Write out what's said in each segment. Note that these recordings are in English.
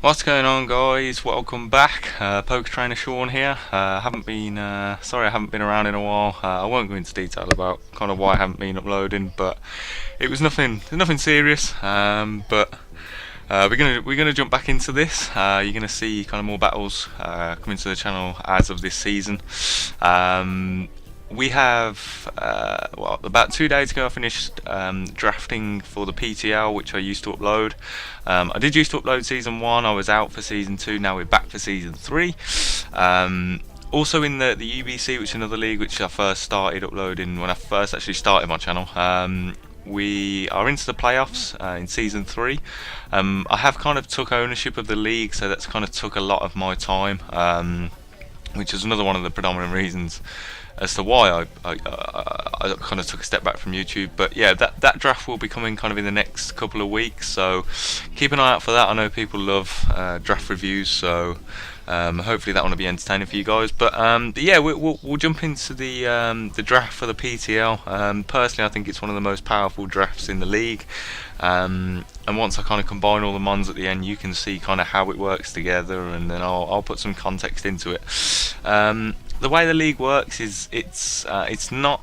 What's going on, guys? Welcome back. Poker Trainer Sean here. Sorry, I haven't been around in a while. I won't go into detail about kind of why I haven't been uploading, but it was nothing serious. We're gonna jump back into this. You're gonna see kind of more battles coming to the channel as of this season. We have, about 2 days ago I finished drafting for the PTL, which I used to upload. I did used to upload season 1, I was out for season 2, now we're back for season 3. Also in the UBC, which is another league which I first started uploading when I first actually started my channel. We are into the playoffs in season 3. I have kind of took ownership of the league, so that's kind of took a lot of my time, which is another one of the predominant reasons as to why I kind of took a step back from YouTube. But yeah, that draft will be coming kind of in the next couple of weeks, so keep an eye out for that. I know people love draft reviews, so hopefully that one will be entertaining for you guys. But yeah, we'll jump into the draft for the PTL. Personally, I think it's one of the most powerful drafts in the league. And once I kind of combine all the mons at the end, you can see kind of how it works together, and then I'll put some context into it. The way the league works is it's not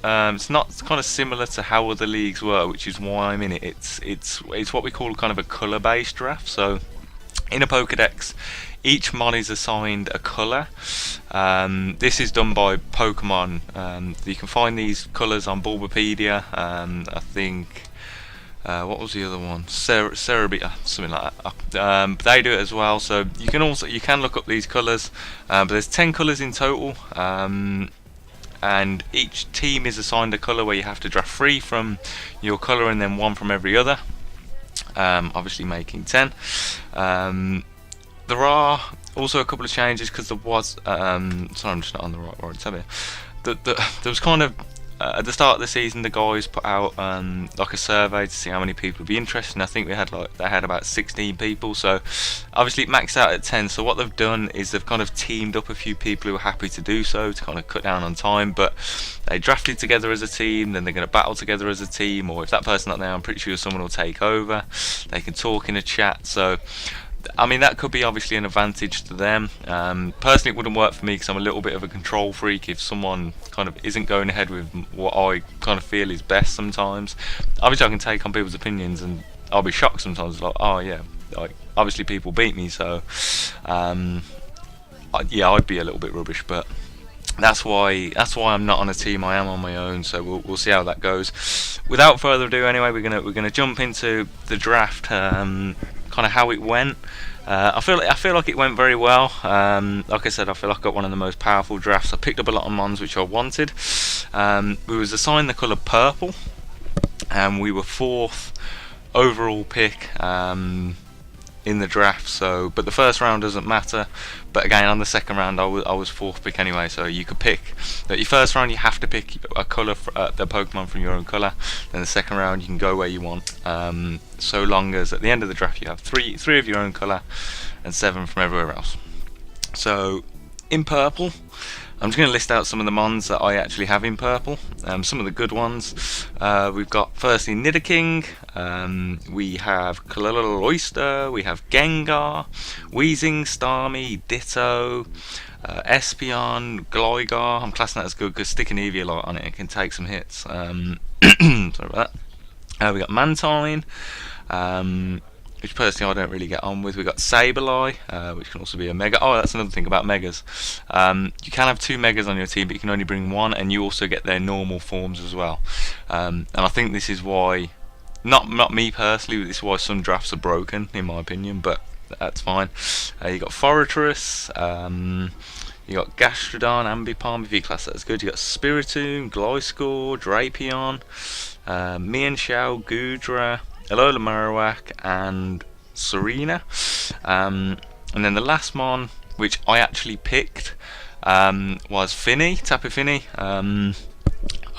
kind of similar to how other leagues work, which is why I'm in it. It's what we call kind of a colour-based draft. So in a Pokédex, each mon is assigned a colour. This is done by Pokemon. You can find these colours on Bulbapedia. I think. What was the other one? Cerebi, something like that. They do it as well. So you can look up these colours. But there's 10 colours in total, and each team is assigned a colour where you have to draft 3 from your colour and then 1 from every other. Obviously making 10. There are also a couple of changes because there was. Sorry, I'm just not on the right tab here. There was kind of. At the start of the season, the guys put out like a survey to see how many people would be interested, and I think they had about 16 people. So obviously it maxed out at 10. So what they've done is they've kind of teamed up a few people who are happy to do so to kind of cut down on time. But they drafted together as a team, then they're going to battle together as a team, or if that person's not there, I'm pretty sure someone will take over. They can talk in a chat. So I mean, that could be obviously an advantage to them. Personally, it wouldn't work for me because I'm a little bit of a control freak. If someone kind of isn't going ahead with what I kind of feel is best sometimes, obviously I can take on people's opinions and I'll be shocked sometimes, like, oh yeah, like, obviously people beat me, so yeah, I'd be a little bit rubbish. But that's why I'm not on a team. I am on my own, so we'll see how that goes. Without further ado, anyway, we're gonna jump into the draft. Kind of how it went. I feel like it went very well. Like I said, I feel like I got one of the most powerful drafts. I picked up a lot of mons which I wanted. We was assigned the colour purple, and we were 4th overall pick in the draft. So, but the first round doesn't matter. But again, on the second round, I was 4th pick anyway. So you could pick. But your first round, you have to pick a colour, the Pokemon from your own colour. Then the second round, you can go where you want. So long as at the end of the draft, you have three of your own colour and 7 from everywhere else. So in purple, I'm just going to list out some of the mons that I actually have in purple. Some of the good ones. We've got firstly Nidoking, we have Colorado Oyster, we have Gengar, Weezing, Starmie, Ditto, Espeon, Gligar. I'm classing that as good because stick an Eviolite on it, it can take some hits. Sorry about that. We got Mantine, which personally I don't really get on with. We've got Sableye, which can also be a Mega. Oh, that's another thing about Megas. You can have 2 Megas on your team, but you can only bring 1, and you also get their normal forms as well. And I think this is why, not me personally, but this is why some drafts are broken, in my opinion, but that's fine. You got Forretress, you got Gastrodon, Ambipom, if you class that as good. You got Spiritomb, Gliscor, Drapion, Mienshao, Goodra, Alola Marowak, and Serena. And then the last mon, which I actually picked, was Tapu Fini.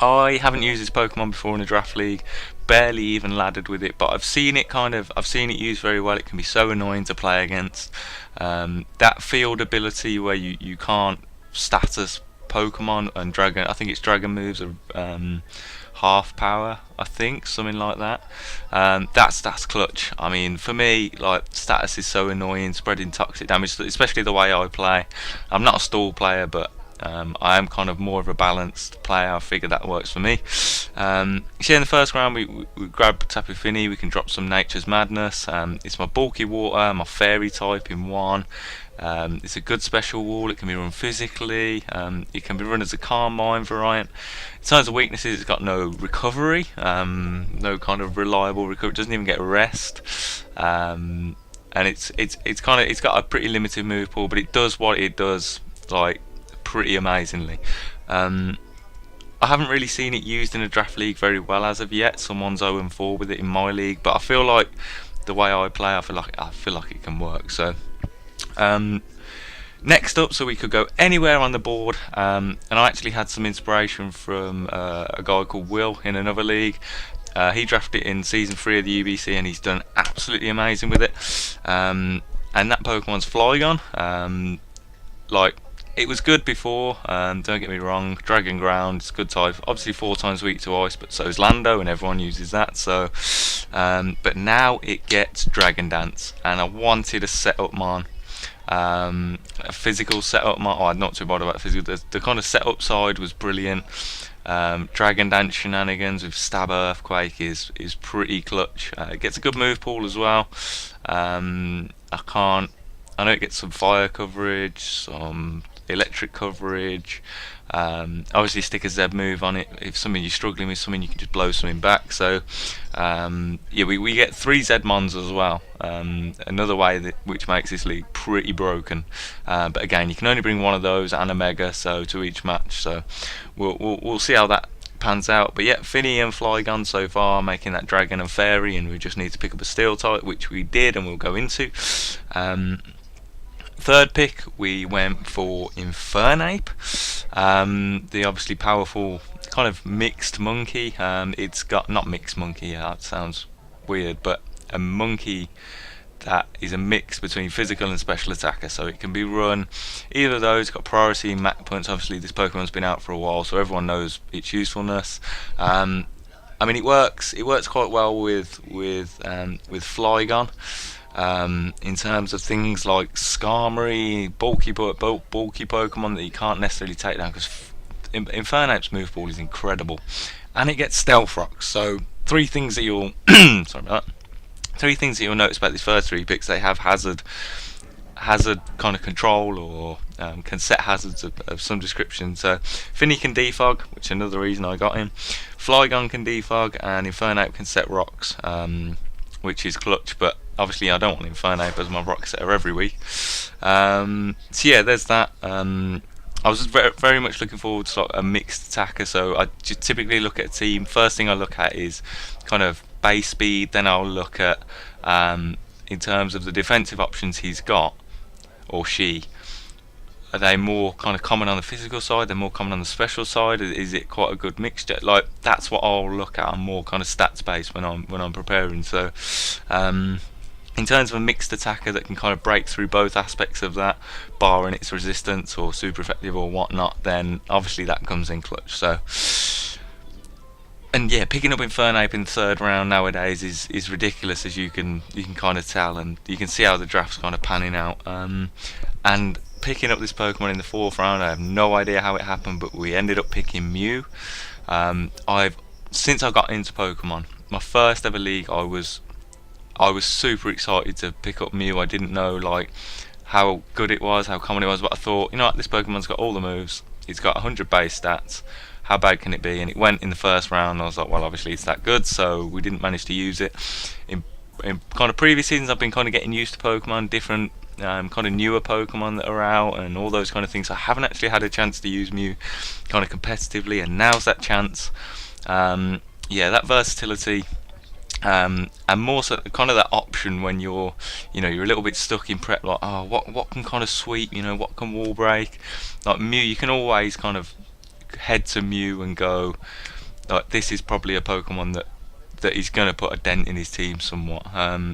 I haven't used this Pokemon before in a draft league, barely even laddered with it, but I've seen it used very well. It can be so annoying to play against. That field ability where you can't status Pokemon and Dragon, I think it's Dragon moves are half power, I think, something like that. That's clutch. I mean, for me, like, status is so annoying, spreading toxic damage, especially the way I play. I'm not a stall player, but I am kind of more of a balanced player. I figure that works for me. So in the first round, we grab Tapu Fini. We can drop some Nature's Madness. It's my bulky water, my fairy type in one. It's a good special wall. It can be run physically. It can be run as a Calm Mind variant. In terms of weaknesses, it's got no recovery, no kind of reliable recovery. It doesn't even get rest, and it's got a pretty limited move pool, but it does what it does, like, pretty amazingly. I haven't really seen it used in a draft league very well as of yet. Someone's 0-4 with it in my league, but I feel like the way I play, I feel like it can work. So. Next up, so we could go anywhere on the board, and I actually had some inspiration from a guy called Will in another league. He drafted it in season 3 of the UBC, and he's done absolutely amazing with it. And that Pokemon's Flygon. Like, it was good before, don't get me wrong. Dragon Ground, it's good type. Obviously 4 times weak to ice, but so is Lando, and everyone uses that. So, but now it gets Dragon Dance, and I wanted a setup mon. A physical setup mon. I'm not too bothered about physical. The kind of setup side was brilliant. Dragon Dance shenanigans with Stab Earthquake is pretty clutch. It gets a good move pool as well. I know it gets some fire coverage, some electric coverage. Obviously stick a Z move on it. If something you're struggling with, something you can just blow something back. So we get 3 Z mons as well. Another way which makes this league pretty broken. But again, you can only bring one of those and a Mega, so to each match. So we'll see how that pans out. But yeah, Finny and Flygon so far, making that Dragon and Fairy, and we just need to pick up a Steel type, which we did, and we'll go into. Third pick, we went for Infernape, the obviously powerful kind of mixed monkey. It's got, not mixed monkey, that sounds weird, but a monkey that is a mix between physical and special attacker, so it can be run either of those. It's got priority and Mac points. Obviously this Pokemon's been out for a while, so everyone knows its usefulness. I mean, it works quite well with Flygon. In terms of things like Skarmory, bulky Pokemon that you can't necessarily take down, because Infernape's move pool is incredible, and it gets Stealth Rocks. So 3 things that you'll sorry about that. 3 things that you'll notice about these first 3 picks: they have hazard kind of control, or can set hazards of some description. So Finny can defog, which is another reason I got him. Flygon can defog, and Infernape can set rocks, which is clutch. But obviously I don't want Infernape as my rock setter every week. So yeah, there's that. I was very much looking forward to like a mixed attacker, so I just typically look at a team. First thing I look at is kind of base speed, then I'll look at in terms of the defensive options he's got, or she. Are they more kind of common on the physical side? They're more common on the special side? Is it quite a good mixture? Like, that's what I'll look at. I'm more kind of stats based when I'm preparing. So in terms of a mixed attacker that can kind of break through both aspects of that, barring its resistance or super effective or whatnot, then obviously that comes in clutch. So, and yeah, picking up Infernape in the 3rd round nowadays is ridiculous, as you can kind of tell, and you can see how the draft's kind of panning out. And picking up this Pokemon in the 4th round, I have no idea how it happened, but we ended up picking Mew. Since I got into Pokemon, my first ever league, I was super excited to pick up Mew. I didn't know like how good it was, how common it was, but I thought, you know what, this Pokemon's got all the moves. It's got 100 base stats. How bad can it be? And it went in the 1st round. And I was like, well, obviously it's that good. So we didn't manage to use it. In kind of previous seasons, I've been kind of getting used to Pokemon, different kind of newer Pokemon that are out, and all those kind of things. I haven't actually had a chance to use Mew kind of competitively, and now's that chance. Yeah, that versatility. And more so kind of that option when you're a little bit stuck in prep, like, oh, what can kind of sweep, what can wall break. Like Mew, you can always kind of head to Mew and go, like, this is probably a Pokemon that is going to put a dent in his team somewhat.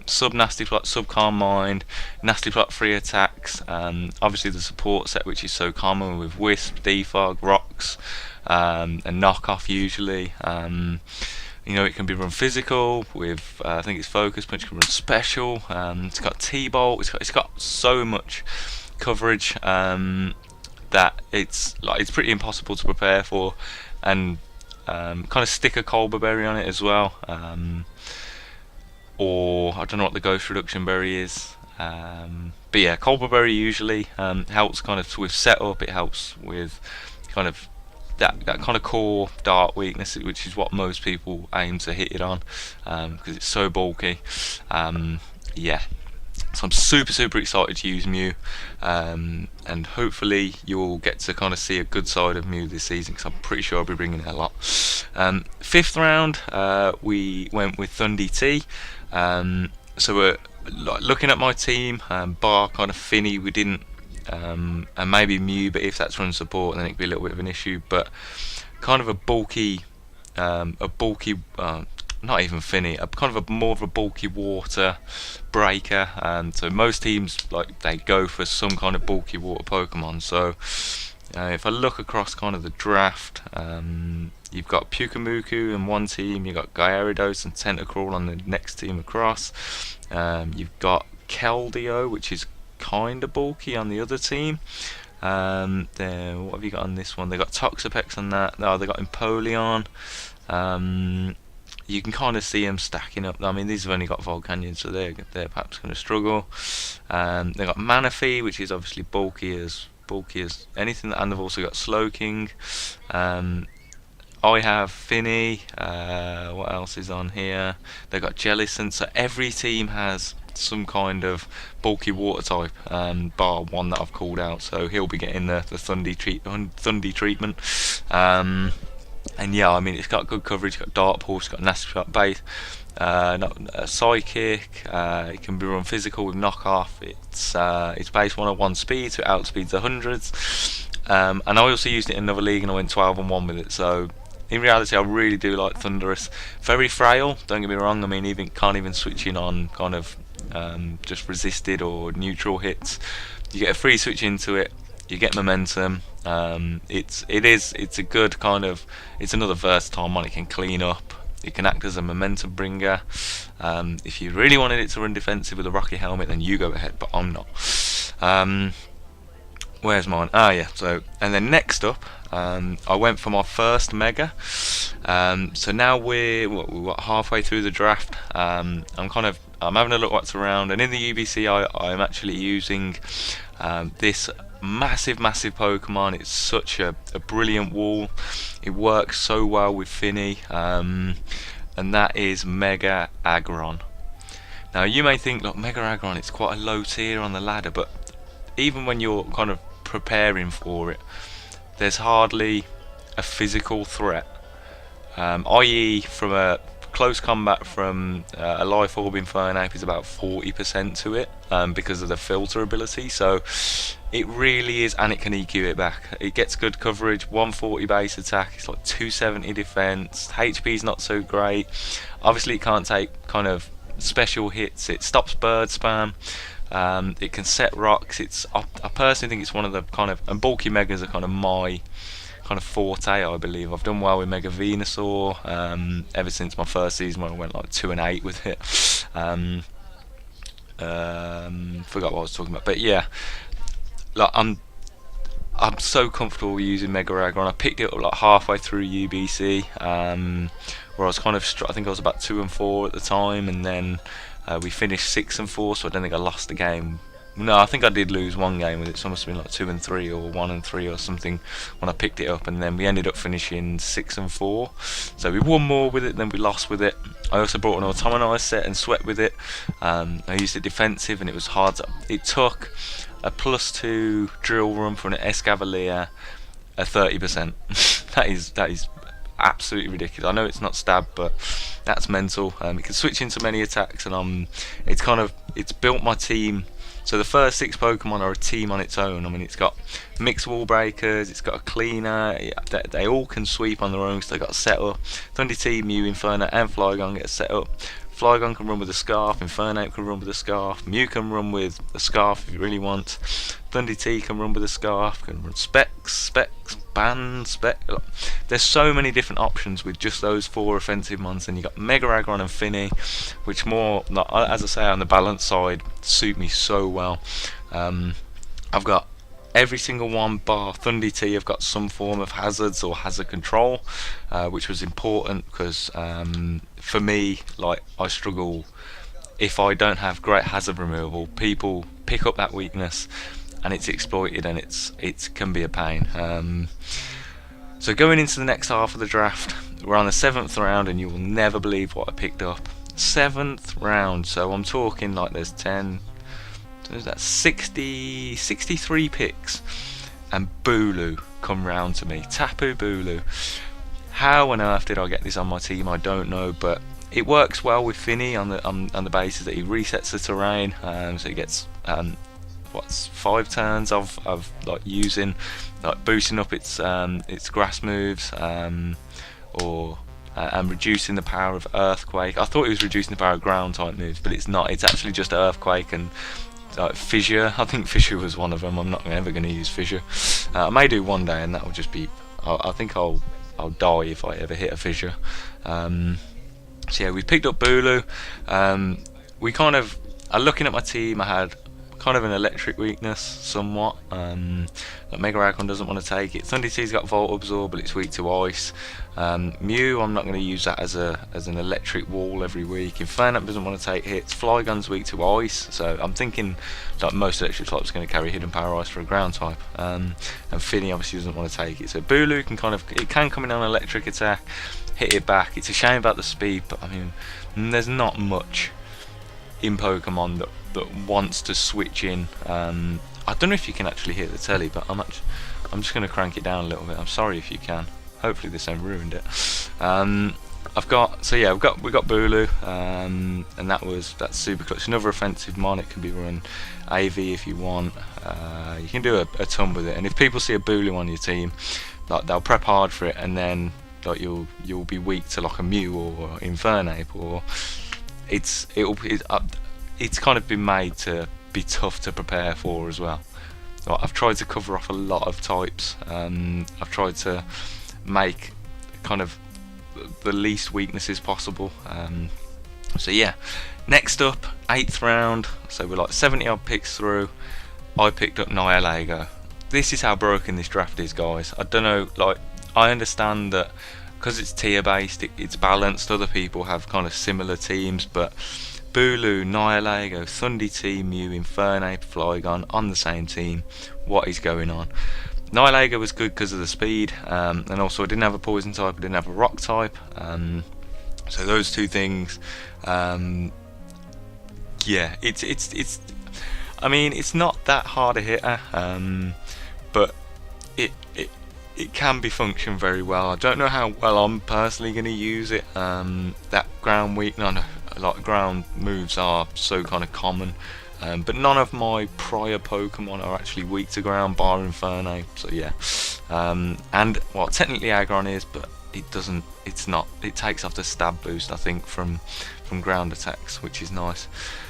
Sub Nasty Plot, Sub Calm Mind, Nasty Plot 3 attacks, obviously the support set, which is so common with Wisp, Defog, Rocks. and knock off usually. You know, it can be run physical with I think it's focus punch, can run special. It's got T-bolt. It's got so much coverage that it's pretty impossible to prepare for, and kind of stick a Culber berry on it as well, or I don't know what the ghost reduction berry is. But yeah, Culber berry usually helps kind of with setup. It helps with kind of that kind of core dart weakness, which is what most people aim to hit it on, because it's so bulky. Yeah, so I'm super excited to use Mew, and hopefully you'll get to kind of see a good side of Mew this season, because I'm pretty sure I'll be bringing it a lot. Fifth round, we went with Thundy T. So we're looking at my team, bar kind of Finny, we didn't, and maybe Mew, but if that's run support, then it could be a little bit of an issue. But kind of a bulky, not even Finny, a kind of more of a bulky water breaker. So most teams they go for some kind of bulky water Pokemon. So if I look across kind of the draft, you've got Pyukumuku in one team, you've got Gyarados and Tentacruel on the next team across. You've got Keldeo, which is kind of bulky, on the other team. Then what have you got on this one? They got Toxapex on that. No, they got Empoleon. You can kind of see them stacking up. I mean, these have only got Volcanion, so they're perhaps going to struggle. They got Manaphy, which is obviously bulky as anything, and they've also got Slowking. I have Finny. What else is on here? They got Jellicent. So every team has some kind of bulky water type, bar one that I've called out. So he'll be getting the Thundy treatment. And yeah, I mean, it's got good coverage. It's got Dart Pulse, it's got Nasty Shot Bait, Psychic. It can be run physical with knockoff. It's base 101 speed, so it outspeeds the hundreds. And I also used it in another league, and I went 12-1 with it. So in reality, I really do like Thundurus. Very frail, don't get me wrong. I mean, can't even switch in on kind of just resisted or neutral hits. You get a free switch into it, you get momentum. It's a good kind of, it's another versatile one. It can clean up, it can act as a momentum bringer. If you really wanted it to run defensive with a Rocky Helmet, then you go ahead, but I'm not. Where's mine? Yeah. So, and then next up, I went for my first Mega. So now we're halfway through the draft. I'm having a look what's around, and in the UBC, I'm actually using this massive Pokemon. It's such a brilliant wall. It works so well with Finny, and that is Mega Aggron. Now you may think, look, Mega Aggron, it's quite a low tier on the ladder, but even when you're kind of preparing for it, there's hardly a physical threat, i.e. from a close combat from a Life Orb Infernape is about 40% to it, because of the filter ability. So it really is, and it can EQ it back. It gets good coverage, 140 base attack, it's like 270 defense, HP's not so great. Obviously it can't take kind of special hits, it stops bird spam. It can set rocks. I personally think it's one of the kind of, and bulky megas are kind of my kind of forte, I believe. I've done well with Mega Venusaur ever since my first season, when I went like 2-8 with it. Forgot what I was talking about, but yeah, like I'm so comfortable using Mega Aggron. I picked it up like halfway through UBC, where I was kind of I think I was about 2-4 at the time, and then we finished 6-4, so I don't think I lost a game. No, I think I did lose one game with it, so it must have been like 2-3 or 1-3 or something when I picked it up, and then we ended up finishing 6-4. So we won more with it than we lost with it. I also brought an Automanize set and sweat with it. I used it defensive, and it was hard. It took a +2 drill run from an Escavalier at 30%. that is absolutely ridiculous. I know it's not stab, but that's mental. It can switch into many attacks, and it's built my team. So the first 6 Pokemon are a team on its own. I mean, it's got mixed wall breakers, it's got a cleaner, they all can sweep on their own, so they got set up. Thundy T, Mew, Inferno and Flygon get set up. Flygon can run with a Scarf, Infernape can run with a Scarf, Mew can run with a Scarf if you really want, Thundy T can run with a Scarf, can run Specs, Band, There's so many different options with just those 4 offensive mons. And you got Mega Aggron and Finny, which more, like, as I say, on the balance side, suit me so well. I've got every single one bar Thundy T. I've got some form of hazards or hazard control, which was important because for me, like, I struggle if I don't have great hazard removal. People pick up that weakness and it's exploited, and it can be a pain. So going into the next half of the draft, we're on the 7th round, and you will never believe what I picked up. 7th round, so I'm talking like there's 63 picks, and Bulu come round to me. Tapu Bulu. How on earth did I get this on my team? I don't know, but it works well with Finny on the basis that he resets the terrain, so he gets 5 turns of like using, like, boosting up its grass moves, and reducing the power of Earthquake. I thought it was reducing the power of ground type moves, but it's not. It's actually just Earthquake and Fissure. I think Fissure was one of them. I'm not ever going to use Fissure. I may do one day, and that will just be. I think I'll die if I ever hit a Fissure. So yeah, we picked up Bulu. We kind of are looking at my team. I had kind of an electric weakness somewhat, that Mega Aggron doesn't want to take it. Thundy T's got Volt Absorb, but it's weak to ice. Mew, I'm not going to use that as an electric wall every week. Infernape doesn't want to take hits. Flygon's weak to ice, so I'm thinking that most electric types are going to carry hidden power ice for a ground type. And Finny obviously doesn't want to take it, so Bulu can can come in on an electric attack, hit it back. It's a shame about the speed, but I mean, there's not much in Pokemon that wants to switch in. I don't know if you can actually hear the telly, but I'm just going to crank it down a little bit. I'm sorry if you can. Hopefully this ain't ruined it. We've got Bulu, and that's super clutch. Another offensive mon. It can be run AV if you want. You can do a ton with it, and if people see a Bulu on your team, like, they'll prep hard for it, and then like you'll be weak to like a Mew or Infernape, or it's kind of been made to be tough to prepare for as well. Like, I've tried to cover off a lot of types. I've tried to make kind of the least weaknesses possible. So yeah, next up, 8th round, so we're like 70 odd picks through. I picked up Nihilego. This is how broken this draft is, guys. I don't know, like, I understand that because it's tier based, it's balanced. Other people have kind of similar teams, but Bulu, Nihilego, Thundy T, Mew, Infernape, Flygon on the same team. What is going on? Nihilego was good because of the speed, and also I didn't have a poison type, I didn't have a rock type. So those two things, yeah, it's. I mean, it's not that hard a hitter, but it can be function very well. I don't know how well I'm personally going to use it. That ground weak, no, like, ground moves are so kind of common, but none of my prior Pokemon are actually weak to ground, bar Infernape. So yeah, and well, technically Aggron is, but it doesn't. It's not. It takes off the stab boost, I think, from ground attacks, which is nice.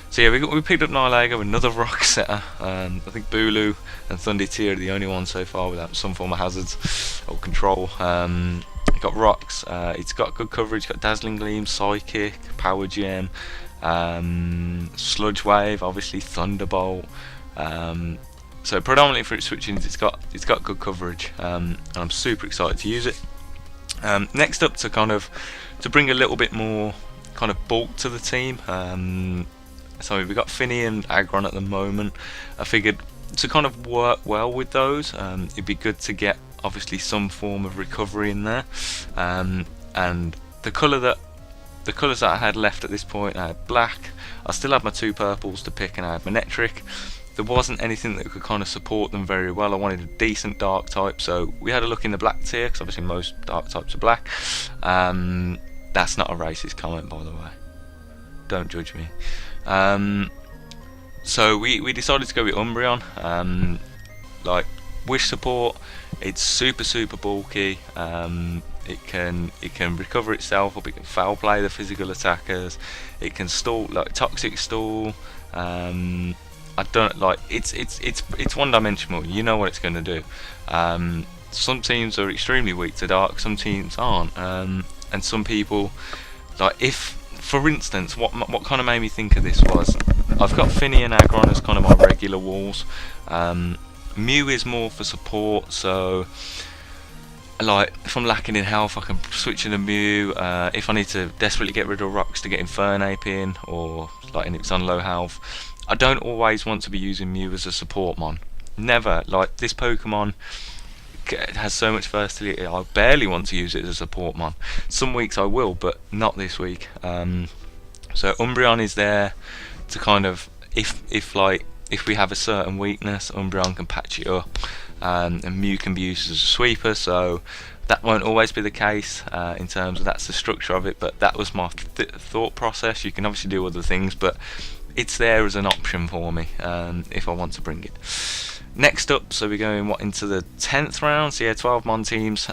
So yeah, we picked up Nihilego, another rock setter. I think Bulu and Thundy T are the only ones so far without some form of hazards or control. It got rocks. It's got good coverage. Got Dazzling Gleam, Psychic, Power Gem, Sludge Wave, obviously Thunderbolt. So predominantly for its switchings, it's got good coverage, and I'm super excited to use it. Next up, to bring a little bit more kind of bulk to the team. So we've got Finny and Aggron at the moment. I figured to kind of work well with those, it'd be good to get obviously some form of recovery in there. And the colours that I had left at this point, I had black. I still had my 2 purples to pick, and I had Manectric. There wasn't anything that could kind of support them very well. I wanted a decent dark type, so we had a look in the black tier, because obviously most dark types are black. That's not a racist comment, by the way. Don't judge me. So we decided to go with Umbreon. Like, wish support, it's super bulky. It can recover itself up. It can foul play the physical attackers. It can stall, like toxic stall. I don't like it's one dimensional. You know what it's going to do. Some teams are extremely weak to dark. Some teams aren't. And some people, like, if, for instance, what kind of made me think of this was, I've got Finny and Aggron as kind of my regular walls. Mew is more for support, so like if I'm lacking in health, I can switch in a Mew. If I need to desperately get rid of rocks to get Infernape in, or like and it's on low health, I don't always want to be using Mew as a support mon. Never. Like, this Pokemon has so much versatility, I barely want to use it as a support mon. Some weeks I will, but not this week. So Umbreon is there to kind of, if we have a certain weakness, Umbreon can patch it up, and Mew can be used as a sweeper. So that won't always be the case in terms of that's the structure of it, but that was my thought process. You can obviously do other things, but it's there as an option for me if I want to bring it. Next up, so we're going into the 10th round, so yeah, 12 mon teams.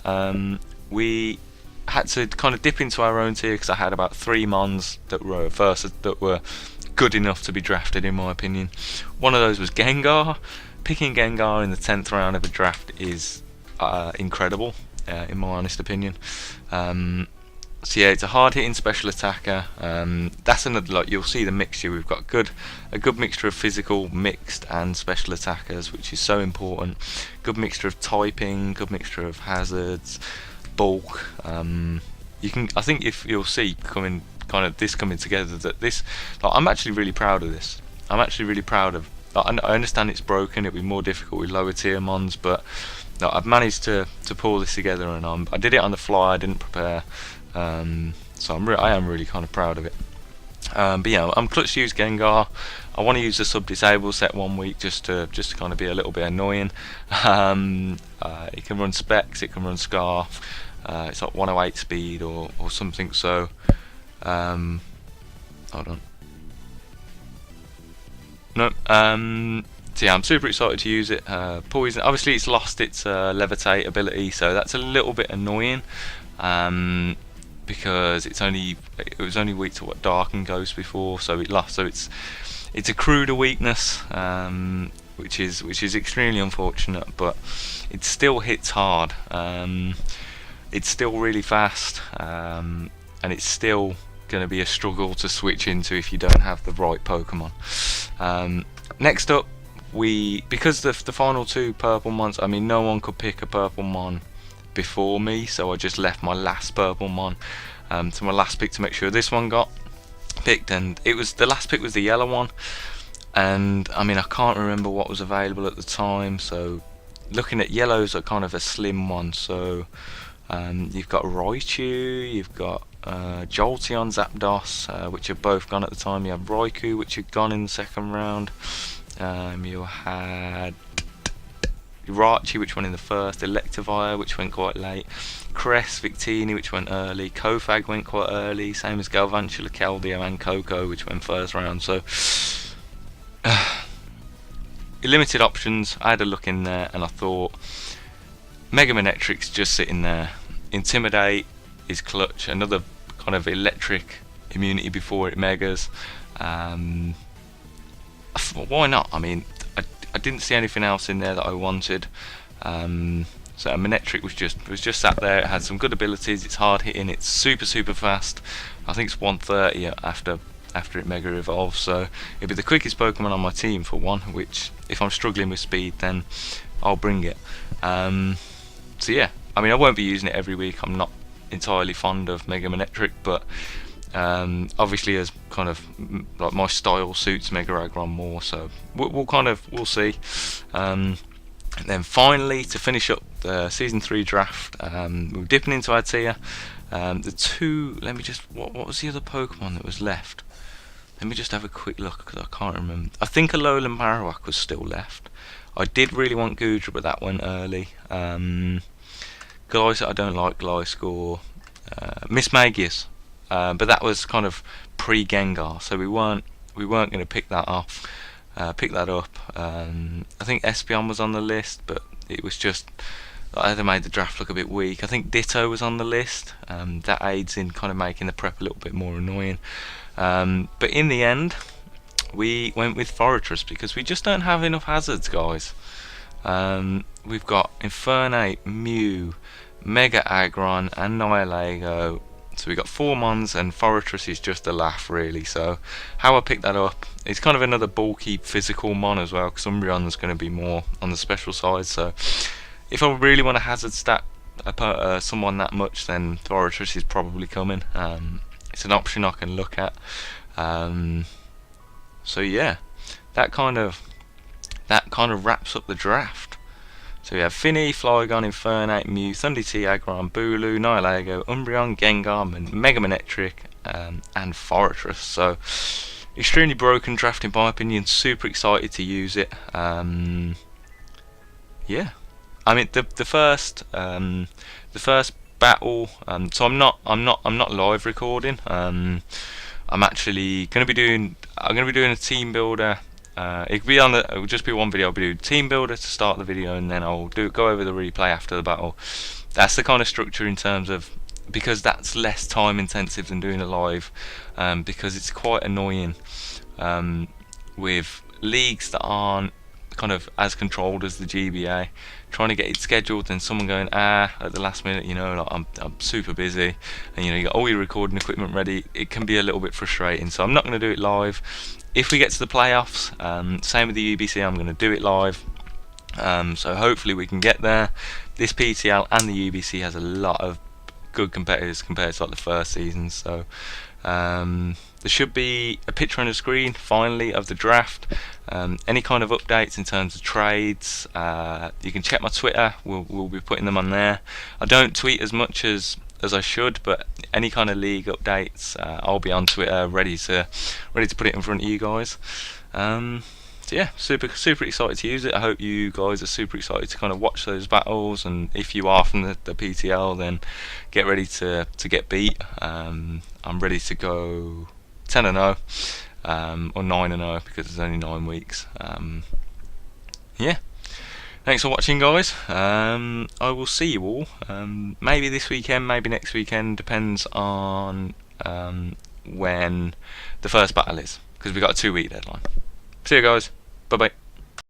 We had to kind of dip into our own tier because I had about 3 mons that were good enough to be drafted, in my opinion. One of those was Gengar. Picking Gengar in the 10th round of a draft is incredible, in my honest opinion. So yeah, it's a hard-hitting special attacker. That's another, like, you'll see the mixture. We've got a good mixture of physical, mixed, and special attackers, which is so important. Good mixture of typing, good mixture of hazards, bulk. I think if you'll see coming together that this, like, I'm actually really proud of this. I'm actually really proud of. I understand it's broken. It'll be more difficult with lower tier mons, but no, I've managed to pull this together, and I did it on the fly. I didn't prepare. So I am really kind of proud of it. But yeah, I'm clutch to use Gengar. I want to use the sub-disable set 1 week just to kind of be a little bit annoying. It can run Specs, it can run Scarf. It's like 108 speed or something. So hold on. No. So yeah, I'm super excited to use it. Poison. Obviously, it's lost its levitate ability, so that's a little bit annoying. Because it was only weak to what Dark and Ghost before, so it lost. So it's accrued a weakness, which is extremely unfortunate. But it still hits hard. It's still really fast, and it's still going to be a struggle to switch into if you don't have the right Pokemon. Next up, because the final 2 purple mons. I mean, no one could pick a purple mon before me, so I just left my last purple mon to my last pick to make sure this one got picked, and the last pick was the yellow one, and I mean, I can't remember what was available at the time, so looking at yellows are kind of a slim one. So you've got Raichu, you've got Jolteon, Zapdos, which have both gone at the time. You have Raikou, which had gone in the 2nd round. You had Irachi, which went in the 1st, Electivire, which went quite late, Crest, Victini, which went early, Kofag went quite early, same as Galvantula, Keldeo, and Coco, which went 1st round. So limited options. I had a look in there, and I thought Mega Manetric's just sitting there. Intimidate is clutch, another kind of electric immunity before it megas. Why not? I mean, I didn't see anything else in there that I wanted. So Manetric was just sat there. It had some good abilities. It's hard hitting. It's super fast. I think it's 130 after it mega evolves. So it'll be the quickest Pokemon on my team for one. Which, if I'm struggling with speed, then I'll bring it. So yeah, I mean, I won't be using it every week. I'm not entirely fond of Mega Manetric, but obviously, as kind of like my style suits Mega Aggron more, so we'll see. And then finally, to finish up the season 3 draft, we're dipping into our tier. What was the other Pokemon that was left? Let me just have a quick look because I can't remember. I think Alolan Marowak was still left. I did really want Goodra, but that went early. Glyce, I don't like Gliscor. Miss Magius. But that was kind of pre-Gengar, so we weren't going to pick that up. I think Espeon was on the list, but it was just They made the draft look a bit weak. I think Ditto was on the list. That aids in kind of making the prep a little bit more annoying. But in the end, we went with Fortress because we just don't have enough hazards, guys. We've got Infernape, Mew, Mega Aggron, and Nihilego. So we got 4 Mons, and Fortress is just a laugh, really. So how I picked that up, it's kind of another bulky physical Mon as well, because Umbreon's going to be more on the special side. So if I really want to hazard stat someone that much, then Fortress is probably coming. It's an option I can look at. So yeah, that kind of wraps up the draft. So we have Finny, Flygon, Infernape, Mew, Thundee, Aggron, Bulu, Nihilego, Umbreon, Gengar, Mega Manectric, and Fortress. So extremely broken draft in my opinion. Super excited to use it. Yeah, I mean the first battle. So I'm not live recording. I'm actually going to be doing a team builder. It will just be one video. I'll be doing team builder to start the video, and then I'll go over the replay after the battle. That's the kind of structure in terms of, because that's less time intensive than doing a live, because it's quite annoying with leagues that aren't kind of as controlled as the GBA, trying to get it scheduled and someone going at the last minute, like I'm super busy, and you got all your recording equipment ready. It can be a little bit frustrating, so I'm not going to do it live. If we get to the playoffs, same with the UBC, I'm going to do it live. So hopefully we can get there. This PTL and the UBC has a lot of good competitors compared to like the first season, so there should be a picture on the screen finally of the draft. Any kind of updates in terms of trades, you can check my Twitter. We'll be putting them on there. I don't tweet as much as I should, but any kind of league updates, I'll be on Twitter ready to put it in front of you guys. So yeah, super excited to use it. I hope you guys are super excited to kind of watch those battles, and if you are from the PTL, then get ready to get beat. I'm ready to go 10-0 or 9-0 because it's only 9 weeks. Yeah, thanks for watching, guys. I will see you all maybe this weekend, maybe next weekend, depends on when the first battle is, because we've got a 2-week deadline. See you guys. Bye bye.